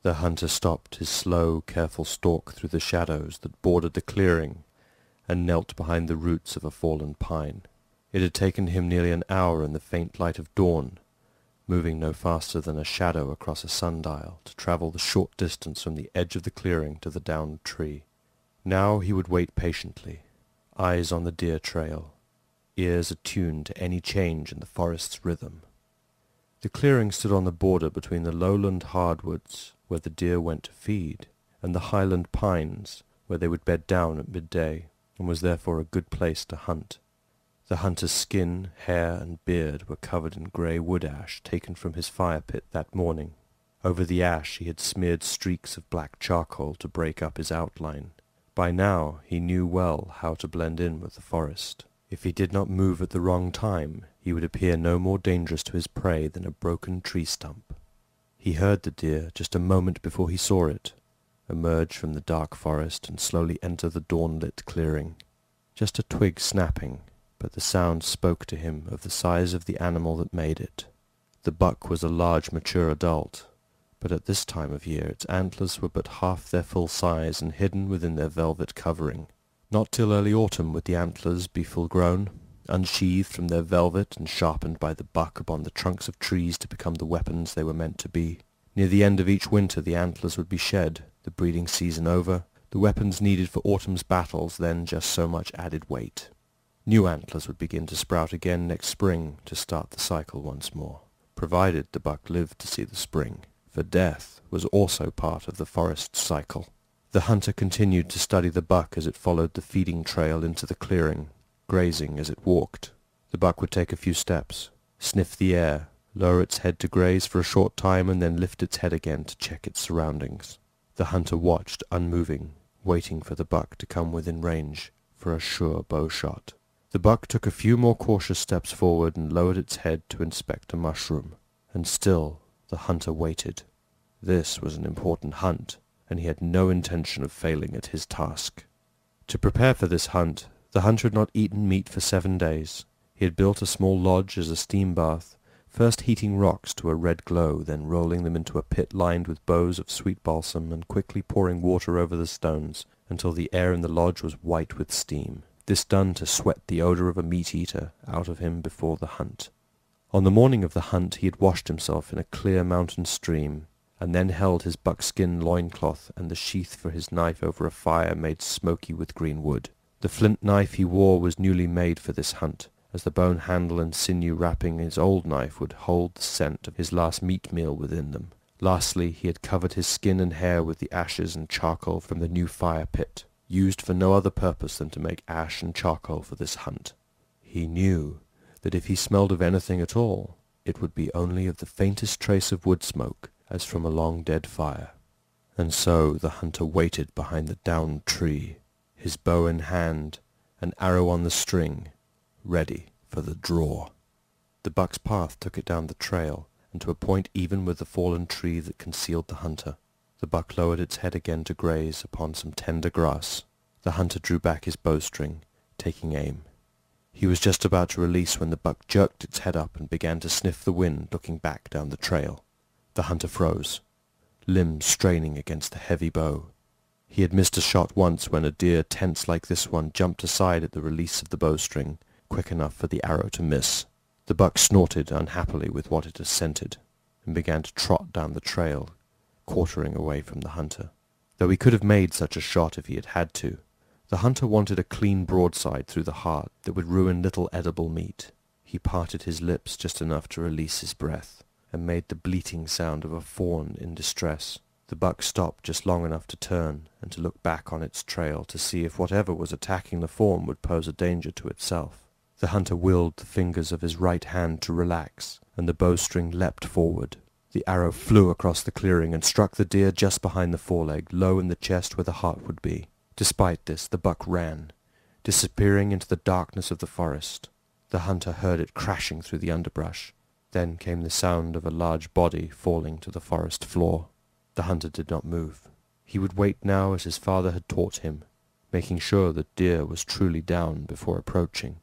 The hunter stopped his slow, careful stalk through the shadows that bordered the clearing and knelt behind the roots of a fallen pine. It had taken him nearly an hour in the faint light of dawn, moving no faster than a shadow across a sundial, to travel the short distance from the edge of the clearing to the downed tree. Now he would wait patiently, eyes on the deer trail, ears attuned to any change in the forest's rhythm. The clearing stood on the border between the lowland hardwoods, where the deer went to feed, and the highland pines, where they would bed down at midday, and was therefore a good place to hunt. The hunter's skin, hair, and beard were covered in grey wood ash taken from his fire pit that morning. Over the ash he had smeared streaks of black charcoal to break up his outline. By now he knew well how to blend in with the forest. If he did not move at the wrong time, he would appear no more dangerous to his prey than a broken tree stump. He heard the deer just a moment before he saw it emerge from the dark forest and slowly enter the dawn-lit clearing. Just a twig snapping, but the sound spoke to him of the size of the animal that made it. The buck was a large mature adult, but at this time of year its antlers were but half their full size and hidden within their velvet covering. Not till early autumn would the antlers be full-grown, unsheathed from their velvet and sharpened by the buck upon the trunks of trees to become the weapons they were meant to be. Near the end of each winter the antlers would be shed, the breeding season over, the weapons needed for autumn's battles then just so much added weight. New antlers would begin to sprout again next spring to start the cycle once more, provided the buck lived to see the spring, for death was also part of the forest's cycle. The hunter continued to study the buck as it followed the feeding trail into the clearing, grazing as it walked. The buck would take a few steps, sniff the air, lower its head to graze for a short time, and then lift its head again to check its surroundings. The hunter watched, unmoving, waiting for the buck to come within range for a sure bow shot. The buck took a few more cautious steps forward and lowered its head to inspect a mushroom. And still the hunter waited. This was an important hunt, and he had no intention of failing at his task. To prepare for this hunt, the hunter had not eaten meat for 7 days. He had built a small lodge as a steam bath, first heating rocks to a red glow, then rolling them into a pit lined with boughs of sweet balsam, and quickly pouring water over the stones until the air in the lodge was white with steam. This done to sweat the odour of a meat-eater out of him before the hunt. On the morning of the hunt he had washed himself in a clear mountain stream, and then held his buckskin loincloth and the sheath for his knife over a fire made smoky with green wood. The flint knife he wore was newly made for this hunt, as the bone handle and sinew wrapping his old knife would hold the scent of his last meat meal within them. Lastly, he had covered his skin and hair with the ashes and charcoal from the new fire pit, used for no other purpose than to make ash and charcoal for this hunt. He knew that if he smelled of anything at all, it would be only of the faintest trace of wood smoke, as from a long dead fire. And so the hunter waited behind the downed tree, his bow in hand, an arrow on the string, ready for the draw. The buck's path took it down the trail, and to a point even with the fallen tree that concealed the hunter. The buck lowered its head again to graze upon some tender grass. The hunter drew back his bowstring, taking aim. He was just about to release when the buck jerked its head up and began to sniff the wind, looking back down the trail. The hunter froze, limbs straining against the heavy bow. He had missed a shot once when a deer tense like this one jumped aside at the release of the bowstring, quick enough for the arrow to miss. The buck snorted unhappily with what it had scented, and began to trot down the trail, quartering away from the hunter. Though he could have made such a shot if he had had to, the hunter wanted a clean broadside through the heart that would ruin little edible meat. He parted his lips just enough to release his breath, and made the bleating sound of a fawn in distress. The buck stopped just long enough to turn and to look back on its trail to see if whatever was attacking the fawn would pose a danger to itself. The hunter willed the fingers of his right hand to relax, and the bowstring leapt forward. The arrow flew across the clearing and struck the deer just behind the foreleg, low in the chest where the heart would be. Despite this, the buck ran, disappearing into the darkness of the forest. The hunter heard it crashing through the underbrush. Then came the sound of a large body falling to the forest floor. The hunter did not move. He would wait now as his father had taught him, making sure that deer was truly down before approaching.